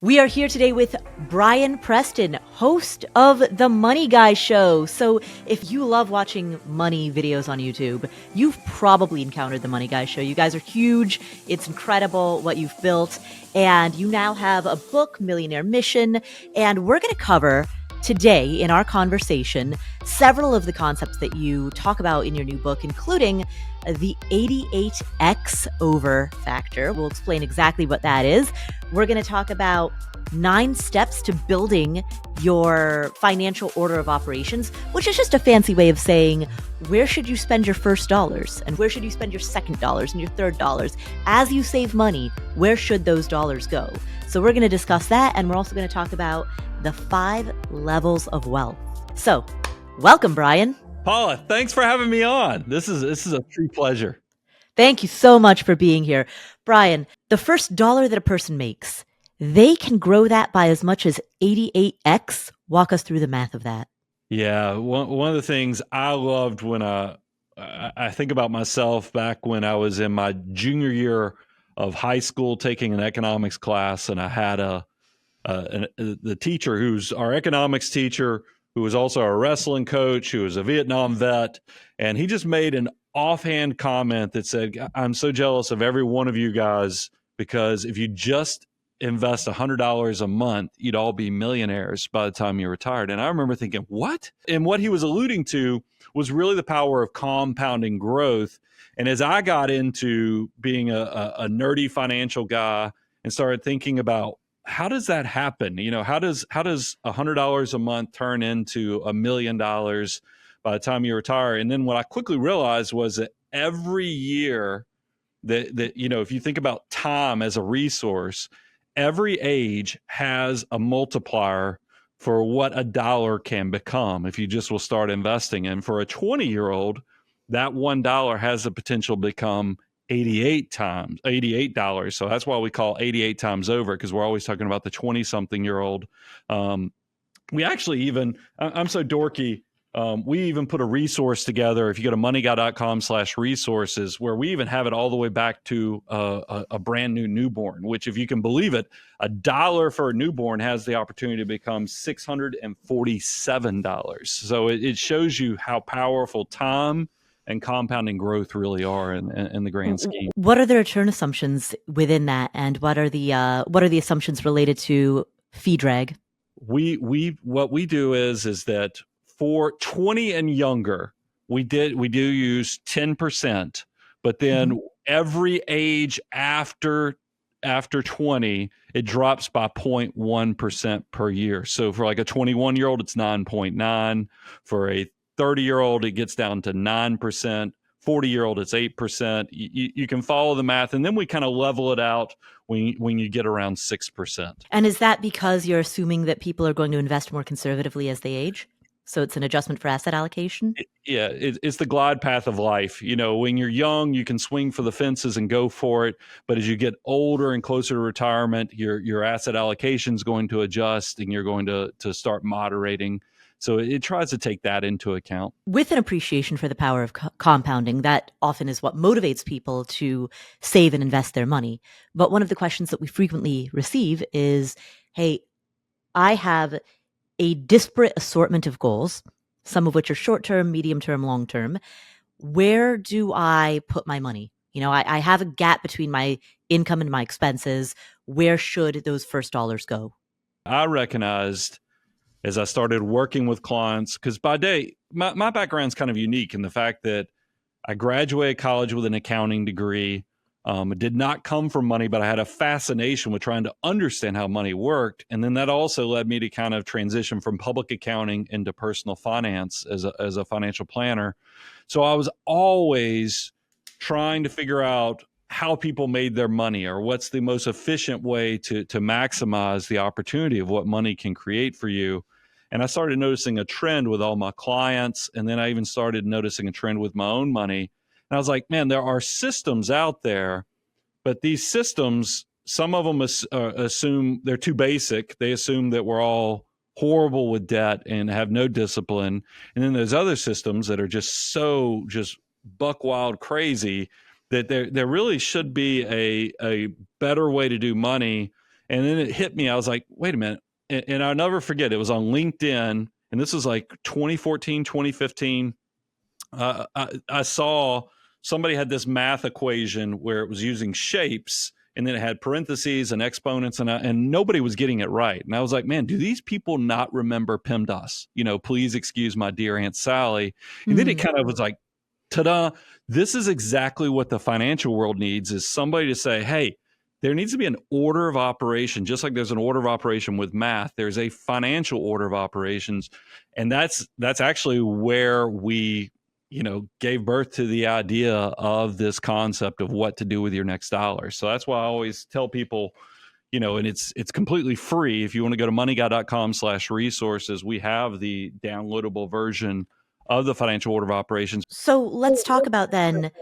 We are here today with Brian Preston, host of The Money Guy Show. So if you love watching money videos on YouTube, you've probably encountered The Money Guy Show. You guys are huge. It's incredible what you've built. And you now have a book, Millionaire Mission. And we're going to cover today in our conversation several of the concepts that you talk about in your new book, including the 88x over factor. We'll explain exactly what that is. We're going to talk about 9 steps to building your financial order of operations, which is just a fancy way of saying where should you spend your first dollars and where should you spend your second dollars and your third dollars. As you save money, where should those dollars go? So we're going to discuss that, and we're also going to talk about the 5 levels of wealth. So welcome, Brian. Paula, thanks for having me on. This is a true pleasure. Thank you so much for being here. Brian, the first dollar that a person makes, they can grow that by as much as 88x. Walk us through the math of that. Yeah, one of the things I loved when I think about myself back when I was in my junior year of high school taking an economics class, and I had the teacher who's our economics teacher, who was also a wrestling coach, who was a Vietnam vet, and he just made an offhand comment that said, "I'm so jealous of every one of you guys, because if you just invest $100 a month, you'd all be millionaires by the time you retired." And I remember thinking, what? And what he was alluding to was really the power of compounding growth. And as I got into being a nerdy financial guy and started thinking about how does that happen? You know, how does $100 a month turn into $1 million by the time you retire? And then what I quickly realized was that every year that you know, if you think about time as a resource, every age has a multiplier for what a dollar can become if you just will start investing. And for a 20-year-old, that $1 has the potential to become $88. So that's why we call 88 times over, because we're always talking about the 20-something-year-old. We actually even, I'm so dorky, we even put a resource together. If you go to moneyguy.com/resources, where we even have it all the way back to a brand new newborn, which, if you can believe it, $1 for a newborn has the opportunity to become $647. So it shows you how powerful time and compounding growth really are in the grand scheme. What are the return assumptions within that, and what are the assumptions related to fee drag? What we do is that for 20 and younger, we do use 10%, but then every age after 20, it drops by 0.1% per year. So for like a 21-year-old, it's 9.9. For a 30-year-old, it gets down to 9%. 40-year-old, it's 8%. You can follow the math, and then we kind of level it out when you get around 6%. And is that because you're assuming that people are going to invest more conservatively as they age? So it's an adjustment for asset allocation? It's the glide path of life. You know, when you're young, you can swing for the fences and go for it. But as you get older and closer to retirement, your asset allocation is going to adjust, and you're going to start moderating. So it tries to take that into account. With an appreciation for the power of compounding, that often is what motivates people to save and invest their money. But one of the questions that we frequently receive is, hey, I have a disparate assortment of goals, some of which are short-term, medium-term, long-term. Where do I put my money? You know, I have a gap between my income and my expenses. Where should those first dollars go? I recognized as I started working with clients, because by day, my background's kind of unique in the fact that I graduated college with an accounting degree. It did not come from money, but I had a fascination with trying to understand how money worked. And then that also led me to kind of transition from public accounting into personal finance as a financial planner. So I was always trying to figure out how people made their money, or what's the most efficient way to maximize the opportunity of what money can create for you. And I started noticing a trend with all my clients. And then I even started noticing a trend with my own money. And I was like, man, there are systems out there, but these systems, some of them assume they're too basic. They assume that we're all horrible with debt and have no discipline. And then there's other systems that are just buck wild crazy, that there really should be a better way to do money. And then it hit me. I was like, wait a minute. And I'll never forget, it was on LinkedIn. And this was like 2014, 2015. I saw somebody had this math equation where it was using shapes and then it had parentheses and exponents, and nobody was getting it right. And I was like, man, do these people not remember PEMDAS? Please excuse my dear Aunt Sally. And then it kind of was like, ta-da, this is exactly what the financial world needs, is somebody to say, hey, there needs to be an order of operation, just like there's an order of operation with math. There's a financial order of operations. And that's actually where we gave birth to the idea of this concept of what to do with your next dollar. So that's why I always tell people, and it's completely free. If you want to go to moneyguy.com/resources, we have the downloadable version of the financial order of operations. So let's talk about then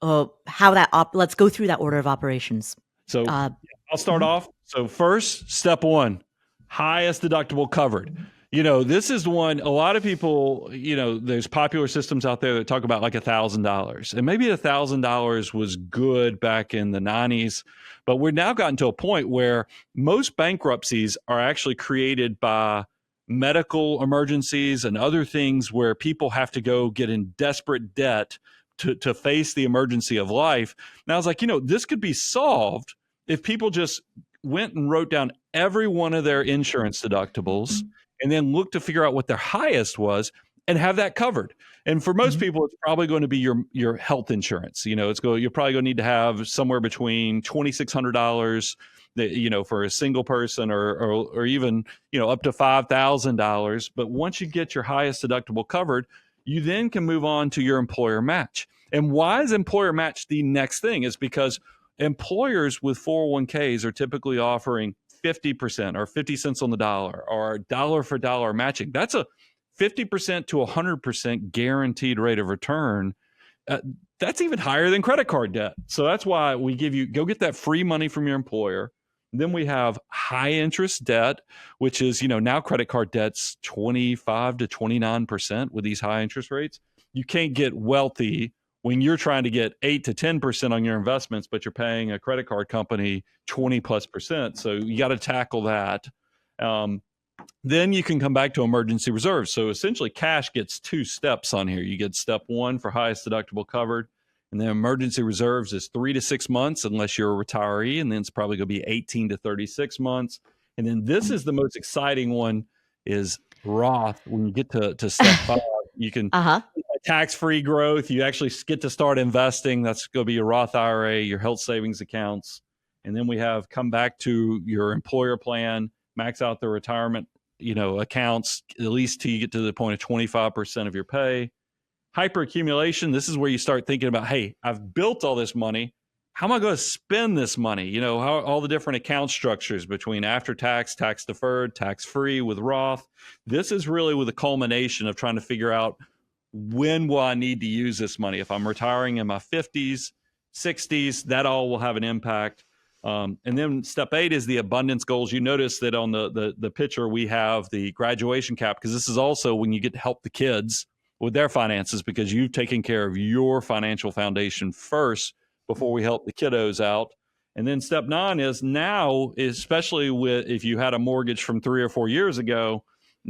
how let's go through that order of operations. So I'll start off. So first, step one, highest deductible covered. This is the one, a lot of people, there's popular systems out there that talk about like $1,000. And maybe $1,000 was good back in the 90s, but we've now gotten to a point where most bankruptcies are actually created by medical emergencies and other things where people have to go get in desperate debt to face the emergency of life. And I was like, this could be solved if people just went and wrote down every one of their insurance deductibles and then look to figure out what their highest was and have that covered. And for most people, it's probably going to be your health insurance. You're probably going to need to have somewhere between $2,600 for a single person or even, up to $5,000. But once you get your highest deductible covered, you then can move on to your employer match. And why is employer match the next thing? Is because employers with 401ks are typically offering 50% or 50 cents on the dollar or dollar for dollar matching. That's a 50% to 100% guaranteed rate of return. That's even higher than credit card debt. So that's why we give you, go get that free money from your employer. Then we have high interest debt, which is, now credit card debt's 25 to 29% with these high interest rates. You can't get wealthy when you're trying to get 8 to 10% on your investments, but you're paying a credit card company 20+%. So you got to tackle that. Then you can come back to emergency reserves. So essentially cash gets 2 steps on here. You get step 1 for highest deductible covered. And then emergency reserves is 3 to 6 months, unless you're a retiree. And then it's probably going to be 18 to 36 months. And then this is the most exciting one, is Roth. When you get to step 5, you can tax-free growth. You actually get to start investing. That's going to be your Roth IRA, your health savings accounts. And then we have come back to your employer plan, max out the retirement, accounts, at least till you get to the point of 25% of your pay. Hyperaccumulation, this is where you start thinking about, hey, I've built all this money. How am I going to spend this money? How all the different account structures between after tax, tax deferred, tax free with Roth. This is really with the culmination of trying to figure out, when will I need to use this money? If I'm retiring in my 50s, 60s, that all will have an impact. And then step 8 is the abundance goals. You notice that on the picture, we have the graduation cap, because this is also when you get to help the kids with their finances, because you've taken care of your financial foundation first before we help the kiddos out. And then step 9 is now, especially if you had a mortgage from 3 or 4 years ago,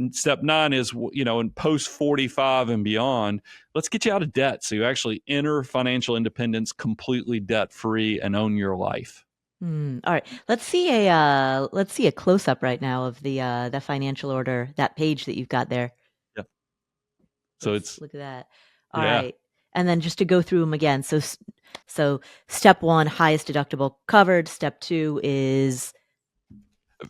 step 9 is, in post 45 and beyond, let's get you out of debt. So you actually enter financial independence completely debt free and own your life. All right. Let's see a close up right now of the financial order, that page that you've got there. Yep. So Look at that. All right. And then just to go through them again. So step 1, highest deductible covered. Step 2 is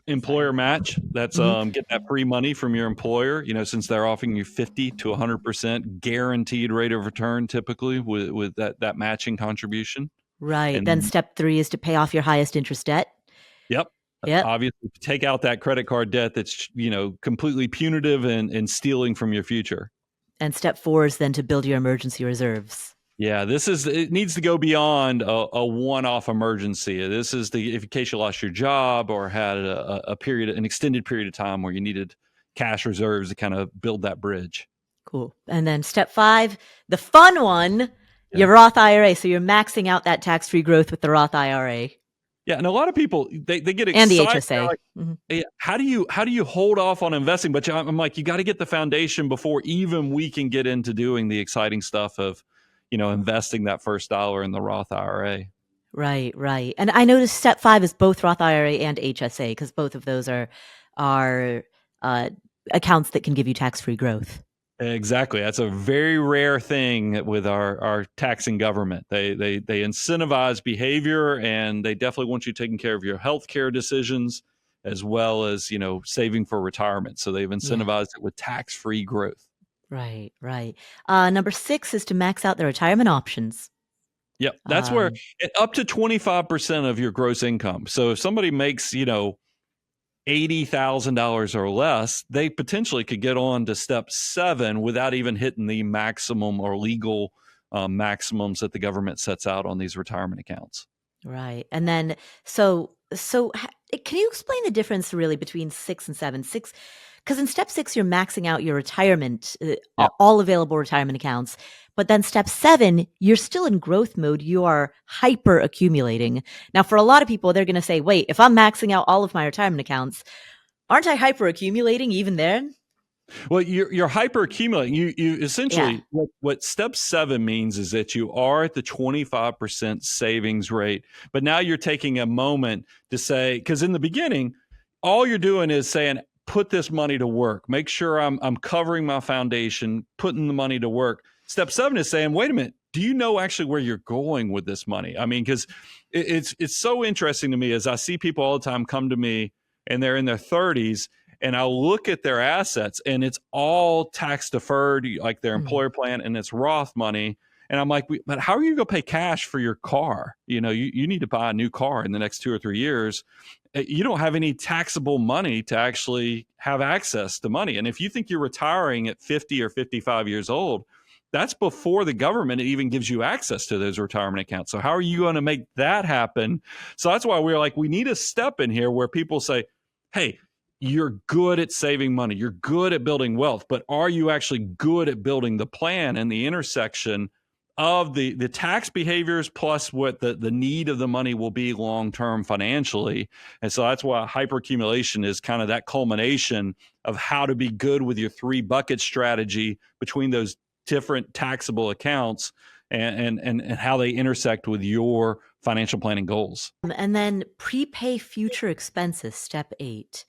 employer match. That's get that free money from your employer, since they're offering you 50 to 100% guaranteed rate of return, typically with that matching contribution. Right. And then step 3 is to pay off your highest interest debt. Yep. Obviously, take out that credit card debt that's, completely punitive and stealing from your future. And step 4 is then to build your emergency reserves. Yeah, it needs to go beyond a one-off emergency. This is in case you lost your job or had an extended period of time where you needed cash reserves to kind of build that bridge. Cool. And then step 5, the fun one, your Roth IRA. So you're maxing out that tax-free growth with the Roth IRA. Yeah, and a lot of people they get And the excited. They're HSA. like, "Hey, how do you hold off on investing?" But I'm like, you got to get the foundation before even we can get into doing the exciting stuff of, investing that first dollar in the Roth IRA. Right, right. And I noticed step 5 is both Roth IRA and HSA because both of those are uh, accounts that can give you tax-free growth. Exactly. That's a very rare thing with our taxing government. They incentivize behavior, and they definitely want you taking care of your healthcare decisions as well as, saving for retirement. So they've Yeah. incentivized it with tax-free growth. Right, right. Number 6 is to max out the retirement options. Yep. That's where Um, up to 25% of your gross income. So if somebody makes, $80,000 or less, they potentially could get on to step 7 without even hitting the maximum or legal maximums that the government sets out on these retirement accounts. right. And then can you explain the difference really between 6 and 7? 6 because in step 6 you're maxing out your retirement Yeah. all available retirement accounts, but then step 7 you're still in growth mode, you are hyper accumulating. Now for a lot of people they're going to say, "Wait, if I'm maxing out all of my retirement accounts, aren't I hyper accumulating even then?" Well, you're hyper accumulating. You Yeah. essentially what step 7 means is that you are at the 25% savings rate, but now you're taking a moment to say, because in the beginning, all you're doing is saying, put this money to work. Make sure I'm covering my foundation, putting the money to work. Step 7 is saying, wait a minute, do you know actually where you're going with this money? I mean, because it's so interesting to me as I see people all the time come to me and they're in their 30s, and I'll look at their assets and it's all tax deferred, like their Mm. employer plan, and it's Roth money. And I'm like, but how are you going to pay cash for your car? You need to buy a new car in the next 2 or 3 years. You don't have any taxable money to actually have access to money. And if you think you're retiring at 50 or 55 years old, that's before the government even gives you access to those retirement accounts. So how are you going to make that happen? So that's why we're like, we need a step in here where people say, hey, you're good at saving money. You're good at building wealth, but are you actually good at building the plan and the intersection of the tax behaviors plus what the need of the money will be long term financially? And so that's why hyperaccumulation is kind of that culmination of how to be good with your 3 bucket strategy between those different taxable accounts and how they intersect with your financial planning goals. And then prepay future expenses, step 8.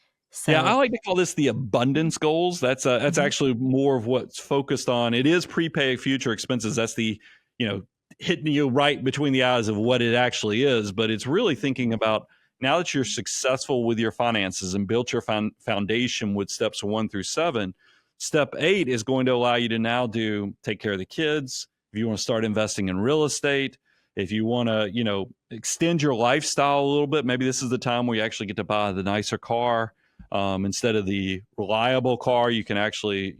Yeah, I So, like to call this the abundance goals. That's mhm, actually more of what's focused on. It is prepay future expenses. That's the, you know, hitting you right between the eyes of what it actually is. But it's really thinking about now that you're successful with your finances and built your foundation with steps 1 through 7. Step 8 is going to allow you to now take care of the kids. If you want to start investing in real estate, if you want to, extend your lifestyle a little bit, maybe this is the time where you actually get to buy the nicer car. Instead of the reliable car, you can actually,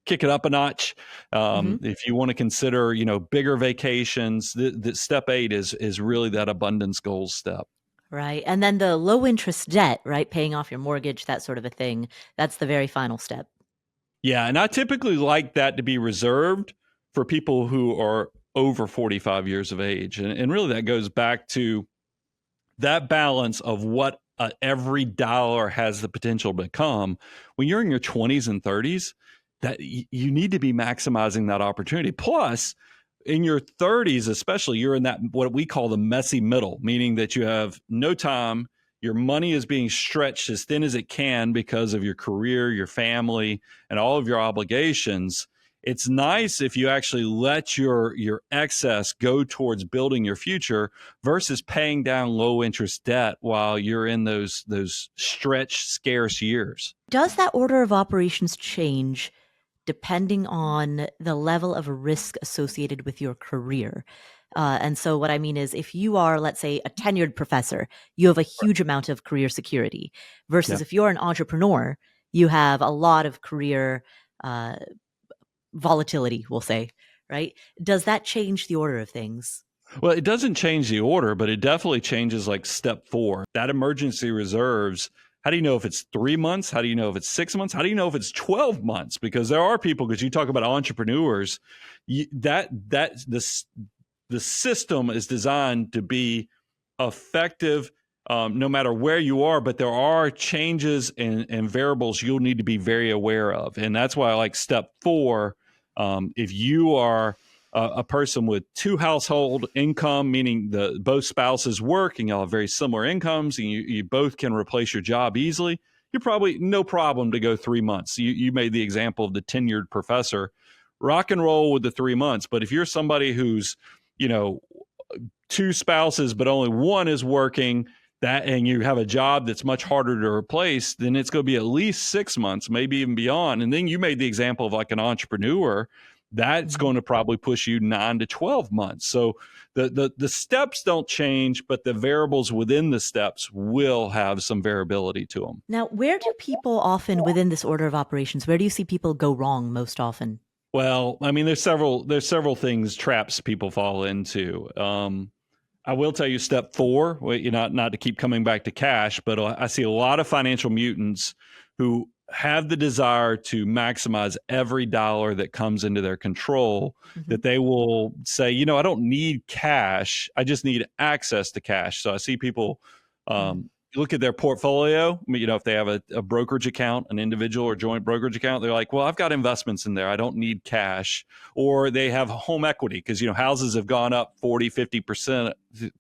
kick it up a notch. mhm, If you want to consider, bigger vacations, the step 8 is really that abundance goals step. right. And then the low interest debt, right? Paying off your mortgage, that sort of a thing. That's the very final step. Yeah, and I typically like that to be reserved for people who are over 45 years of age. And really that goes back to that balance of what every dollar has the potential to become. When you're in your 20s and 30s, that you need to be maximizing that opportunity. Plus, in your 30s, especially, you're in that what we call the messy middle, meaning that you have no time. Your money is being stretched as thin as it can because of your career, your family, and all of your obligations. It's nice if you actually let your excess go towards building your future versus paying down low interest debt while you're in those stretched scarce years. Does that order of operations change depending on the level of risk associated with your career? And so, what I mean is, if you are, let's say, a tenured professor, you have a huge amount of career security, Yeah. versus if you're an entrepreneur, you have a lot of career uh, volatility, we'll say, right? Does that change the order of things? Well, it doesn't change the order, but it definitely changes like step 4. That emergency reserves. How do you know if it's 3 months? How do you know if it's 6 months? How do you know if it's 12 months? Because there are people, because you talk about entrepreneurs, that the system is designed to be effective no matter where you are, but there are changes and variables you'll need to be very aware of. And that's why I like step 4. If you are a person with 2 household income, meaning both spouses work and y'all have very similar incomes and you both can replace your job easily, you're probably no problem to go 3 months. You made the example of the tenured professor. Rock and roll with the 3 months. But if you're somebody who's, 2 spouses, but only one is working, and you have a job that's much harder to replace, then it's going to be at least 6 months, maybe even beyond. And then you made the example of like an entrepreneur. That's going to probably push you 9 to 12 months. So the steps don't change, but the variables within the steps will have some variability to them. Now, where do people often within this order of operations, where do you see people go wrong most often? Well, I mean, there's several things, traps people fall into. I will tell you step 4, not to keep coming back to cash, but I see a lot of financial mutants who have the desire to maximize every dollar that comes into their control, that they will say, I don't need cash. I just need access to cash. So I see people look at their portfolio, if they have a brokerage account, an individual or joint brokerage account, they're like, well, I've got investments in there. I don't need cash. Or they have home equity because, houses have gone up 40, 50%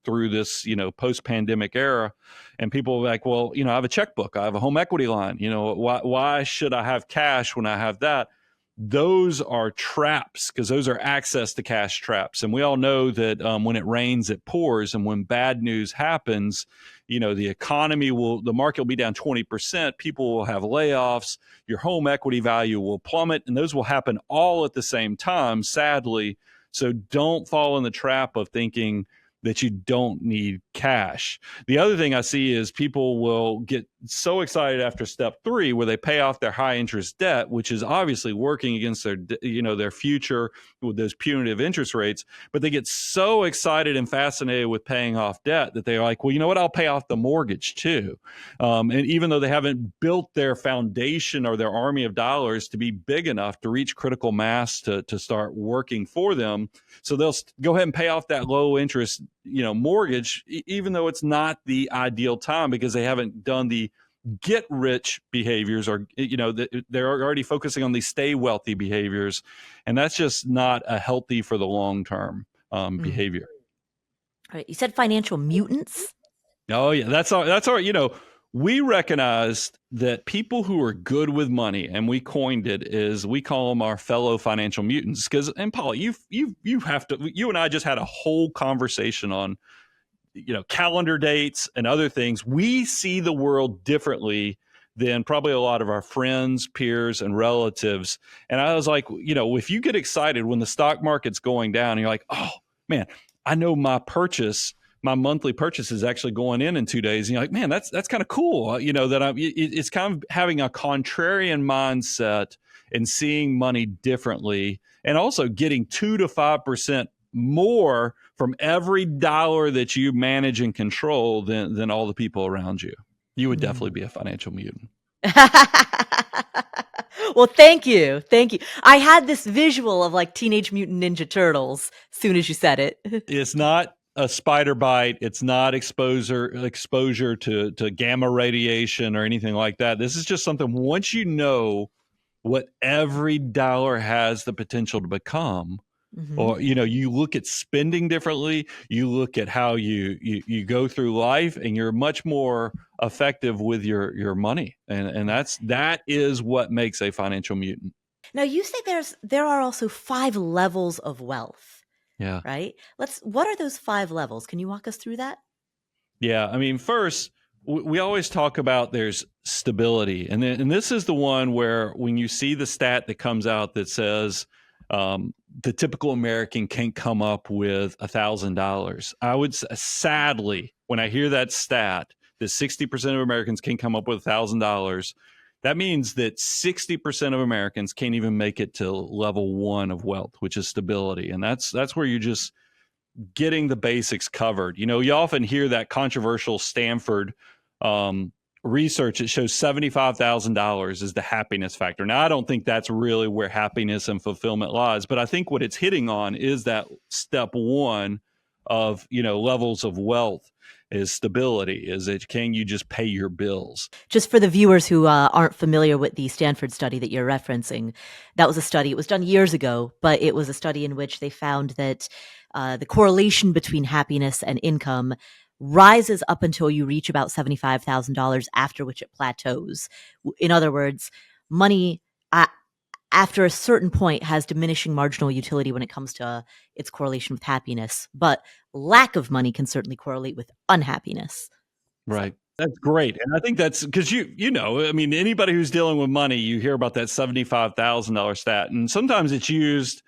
through this, post-pandemic era. And people are like, well, I have a checkbook. I have a home equity line. Why should I have cash when I have that? Those are traps because those are access to cash traps. And we all know that when it rains, it pours. And when bad news happens, the the market will be down 20%. People will have layoffs. Your home equity value will plummet. And those will happen all at the same time, sadly. So don't fall in the trap of thinking that you don't need cash. The other thing I see is people will get so excited after step 3 where they pay off their high interest debt, which is obviously working against their future with those punitive interest rates. But they get so excited and fascinated with paying off debt that they're like, well, you know what? I'll pay off the mortgage too. And even though they haven't built their foundation or their army of dollars to be big enough to reach critical mass to start working for them. So they'll go ahead and pay off that low interest mortgage, even though it's not the ideal time because they haven't done the get rich behaviors or, they're already focusing on the stay wealthy behaviors. And that's just not a healthy for the long term behavior. All right. You said financial mutants. Oh, yeah. That's all. We recognized that people who are good with money, and we coined it, is we call them our fellow financial mutants. Because, and Paul, you and I just had a whole conversation on, calendar dates and other things. We see the world differently than probably a lot of our friends, peers, and relatives. And I was like, if you get excited when the stock market's going down, you're like, oh man, I know my monthly purchase is actually going in 2 days. And you're like, man, that's kind of cool. It's kind of having a contrarian mindset and seeing money differently, and also getting 2 to 5% more from every dollar that you manage and control than all the people around you. You would definitely be a financial mutant. Well, thank you. I had this visual of like Teenage Mutant Ninja Turtles as soon as you said it. It's not a spider bite. It's not exposure to gamma radiation or anything like that. This is just something, once you know what every dollar has the potential to become, or, you look at spending differently, you look at how you go through life, and you're much more effective with your money. And that is what makes a financial mutant. Now, you say there are also 5 levels of wealth. Yeah. Right? What are those 5 levels? Can you walk us through that? Yeah. I mean, first, we always talk about there's stability. And this is the one where when you see the stat that comes out that says the typical American can't come up with $1,000, I would sadly, when I hear that stat, that 60% of Americans can't come up with $1,000, that means that 60% of Americans can't even make it to level 1 of wealth, which is stability. And that's where you're just getting the basics covered. You often hear that controversial Stanford research that shows $75,000 is the happiness factor. Now, I don't think that's really where happiness and fulfillment lies, but I think what it's hitting on is that step 1 of, levels of wealth. is stability. Is it, can you just pay your bills? Just for the viewers who aren't familiar with the Stanford study that you're referencing, that was a study. It was done years ago, but it was a study in which they found that the correlation between happiness and income rises up until you reach about $75,000, after which it plateaus. In other words, money after a certain point has diminishing marginal utility when it comes to its correlation with happiness, but lack of money can certainly correlate with unhappiness. So, Right. That's great. And I think that's because you know, I mean, anybody who's dealing with money, you hear about that $75,000 stat. And sometimes it's used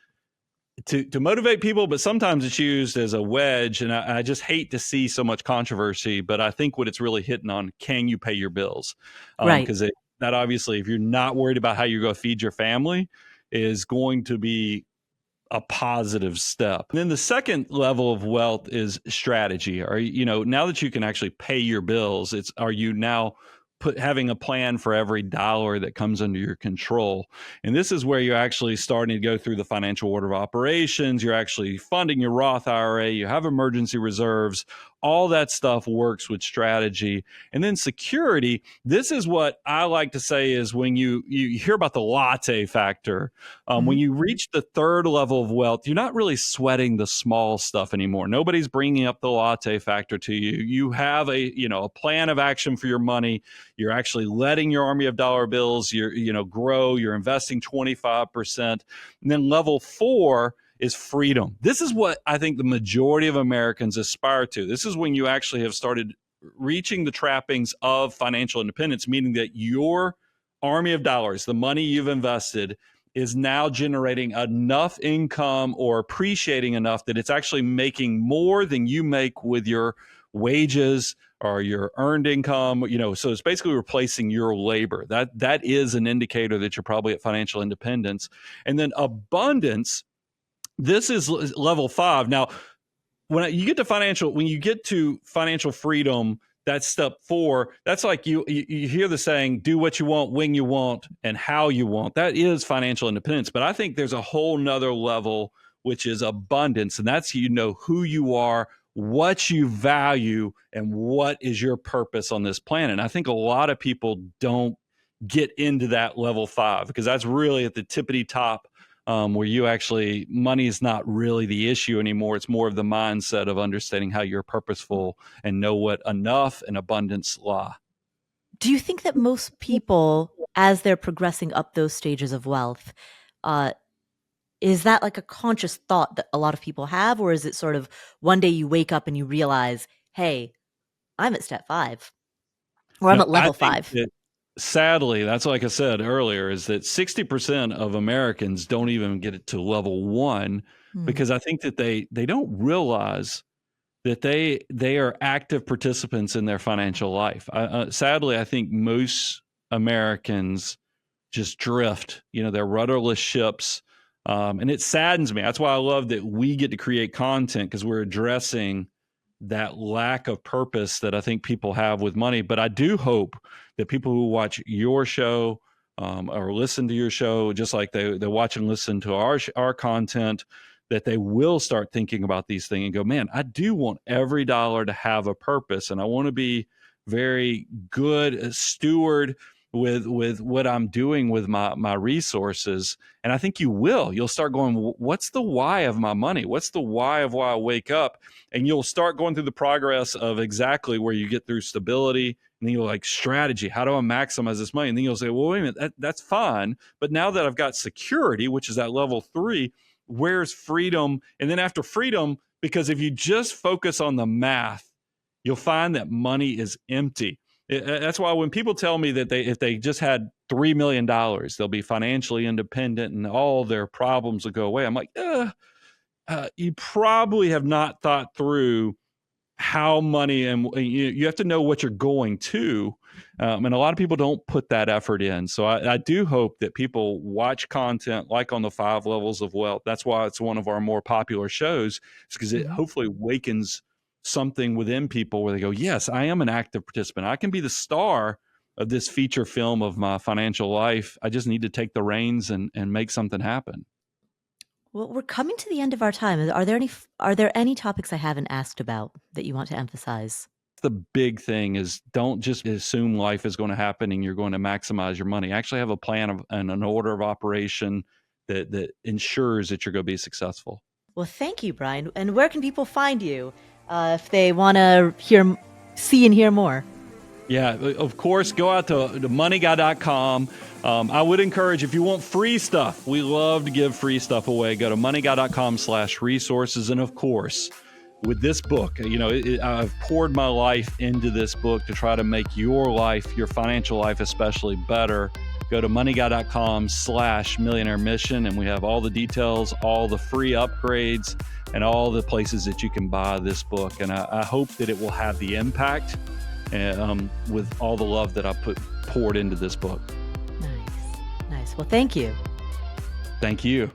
to motivate people, but sometimes it's used as a wedge. And I just hate to see so much controversy. But I think what it's really hitting on, can you pay your bills? right. Because that obviously, if you're not worried about how you're going to feed your family, is going to be a positive step. And then the second level of wealth is strategy. Are you know, now that you can actually pay your bills, it's, are you now having a plan for every dollar that comes under your control? And this is where you're actually starting to go through the financial order of operations. You're actually funding your Roth IRA. You have emergency reserves. All that stuff works with strategy. And then security. This is what I like to say is when you hear about the latte factor. Mhm. When you reach the third level of wealth, you're not really sweating the small stuff anymore. Nobody's bringing up the latte factor to you. You have a plan of action for your money. You're actually letting your army of dollar bills, grow. You're investing 25%. And then level 4 is freedom. This is what I think the majority of Americans aspire to. This is when you actually have started reaching the trappings of financial independence, meaning that your army of dollars, the money you've invested, is now generating enough income or appreciating enough that it's actually making more than you make with your wages or your earned income. So it's basically replacing your labor. That is an indicator that you're probably at financial independence. And then abundance, this is level 5. Now, when you get to financial freedom, that's step 4. That's like you hear the saying, do what you want, when you want, and how you want. That is financial independence. But I think there's a whole nother level, which is abundance. And that's, who you are, what you value, and what is your purpose on this planet. And I think a lot of people don't get into that level 5, because that's really at the tippity top, where you actually, money is not really the issue anymore. It's more of the mindset of understanding how you're purposeful and know what enough and abundance lie. Do you think that most people, as they're progressing up those stages of wealth, uh, is that like a conscious thought that a lot of people have, or is it sort of one day you wake up and you realize, hey, I'm at step 5, or I'm No, at I level think 5? that sadly, that's like I said earlier, is that 60% of Americans don't even get it to level 1, Hmm. because I think that they don't realize that they are active participants in their financial life. Sadly, I think most Americans just drift. They're rudderless ships, and it saddens me. That's why I love that we get to create content, because we're addressing that lack of purpose that I think people have with money. But I do hope that people who watch your show, or listen to your show, just like they watch and listen to our content, that they will start thinking about these things and go, man, I do want every dollar to have a purpose, and I want to be very good steward with what I'm doing with my resources. And I think you will. You'll start going, what's the why of my money? What's the why of why I wake up? And you'll start going through the progress of exactly where you get through stability. And then you'll like, strategy. How do I maximize this money? And then you'll say, well, wait a minute, that's fine. But now that I've got security, which is that level 3, where's freedom? And then after freedom, because if you just focus on the math, you'll find that money is empty. That's why when people tell me that if they just had $3 million, they'll be financially independent and all their problems will go away, I'm like, you probably have not thought through how money, and you have to know what you're going to. And a lot of people don't put that effort in. So I do hope that people watch content like on the 5 levels of wealth. That's why it's one of our more popular shows, because it Mhm. hopefully wakens something within people where they go, yes, I am an active participant. I can be the star of this feature film of my financial life. I just need to take the reins and make something happen. Well, we're coming to the end of our time. Are there any topics I haven't asked about that you want to emphasize? the big thing is don't just assume life is going to happen and you're going to maximize your money. Actually have a plan and an order of operation that ensures that you're going to be successful. Well, thank you, Brian. And where can people find you if they want to see and hear more? Yeah, of course, go out to moneyguy.com. I would encourage, if you want free stuff, we love to give free stuff away. Go to moneyguy.com/resources. And of course, with this book, I've poured my life into this book to try to make your life, your financial life especially, better. Go to moneyguy.com/millionaire mission, and we have all the details, all the free upgrades, and all the places that you can buy this book. And I hope that it will have the impact with all the love that I poured into this book. Nice. Well, thank you. Thank you.